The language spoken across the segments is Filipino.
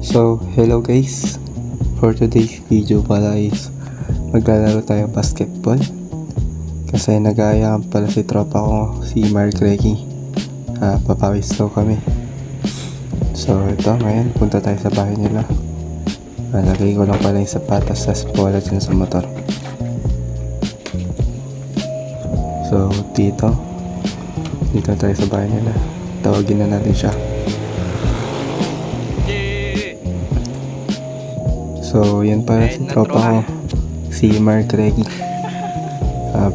So, hello guys. For today's video pala is maglalaro tayo basketball. Kasi nag-aayaan pala si tropa ko, si Mark Reggie. Papawis daw kami. So, ito ngayon, punta tayo sa bahay nila. Lagay ko lang pala yung sapatos sa spola dyan sa motor. So, dito tayo sa bahay nila. Tawagin na natin siya. So, yan pala si tropa ko, si Mark Reggie.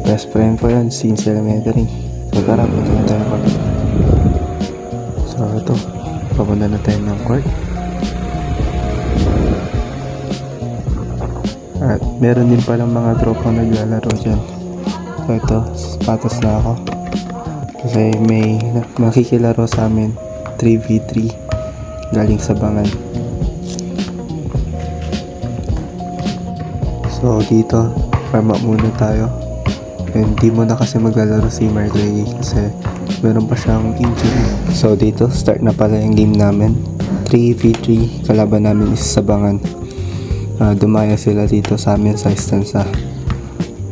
Best friend ko yan since elementary. So, tara, punta na tayo court. So, ito, papunta na tayo ng court. At meron din palang mga tropang naglalaro dyan. So, ito, sapatos na ako. Kasi may makikilaro sa amin 3v3 galing sa Bangan. So dito, warm up muna tayo. And di mo na kasi maglalaro si Mark Reggie kasi meron pa siyang injury. So dito, start na pala yung game namin. 3v3, kalaban namin is sa Bangan. Dumaya sila dito sa amin sa Estanza.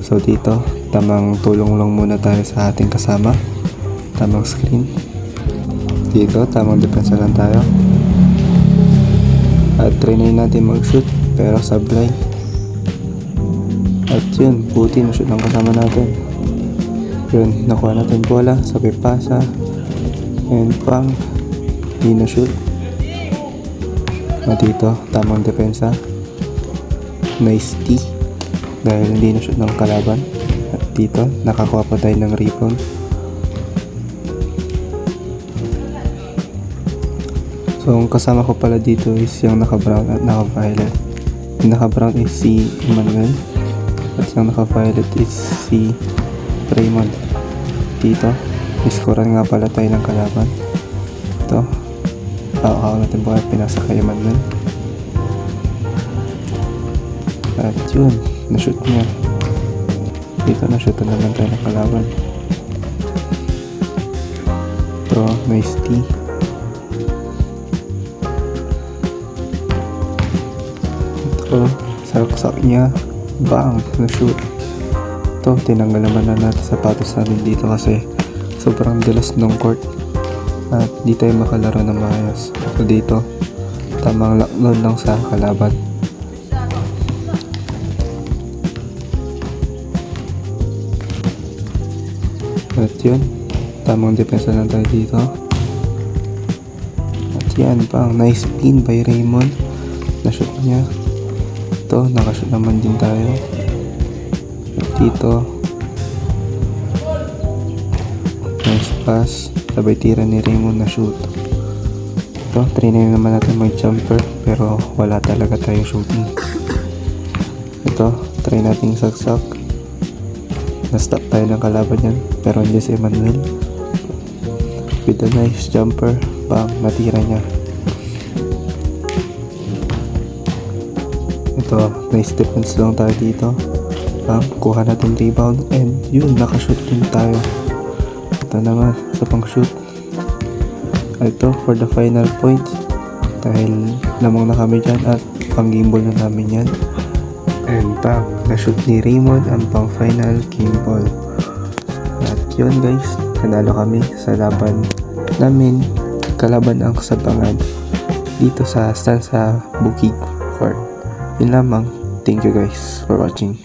So dito, tamang tulong lang muna tayo sa ating kasama. Tamang screen. Dito, tamang depensa lang tayo. At try na natin mag-shoot pero sablay. At yun, buti na shoot ang kasama natin. Yun, nakuha natin bola, sabay pasa. And pang, di na shoot. At dito, tamang depensa. Nice T. Dahil hindi na shoot ng kalaban. At dito, nakakuha pa tayo ng rebound. So, ang kasama ko pala dito is yung naka-brown at naka-violet. Yung naka-brown is si Emmanuel. At yung naka-violet is si Raymond. Dito, iskoran nga pala tayo ng kalaban. Ito, kakaw natin buhay, pinasa kay Emmanuel. At yun, na-shoot niya. Dito, na-shootan naman tayo ng kalaban. Ito, nice T. Ito, saksak niya. Bang! Na-shoot. Ito, tinanggal naman na natin sapatos natin dito kasi sobrang dulas ng court at di tayo makalaro ng maayos. So dito, tamang lockdown lang sa kalaban. At yun, tamang depensa lang tayo dito. At yan, pang nice pin by Raymond. Na-shoot niya. Ito, nakashoot naman din tayo. At dito, nice pass, sabay tira ni Raymond na shoot. Ito, try na naman natin mag-jumper pero wala talaga tayong shooting. Ito, try natin saksak. Na-stop tayo ng kalaban yan pero hindi si Emmanuel. With a nice jumper, bang, natira niya. Ito, nice defense lang tayo dito. Kuha natin rebound and yun, nakashoot din tayo. Ito naman sa pang shoot. Ito for the final point dahil lamang na kami dyan at pang game ball na namin yan. And bang, na-shoot ni Raymond ang pang final game ball. At yun guys, nanalo kami sa laban namin. Kalaban ang Sabangan dito sa Estanza Bukid Court. Yun lamang. Thank you guys for watching.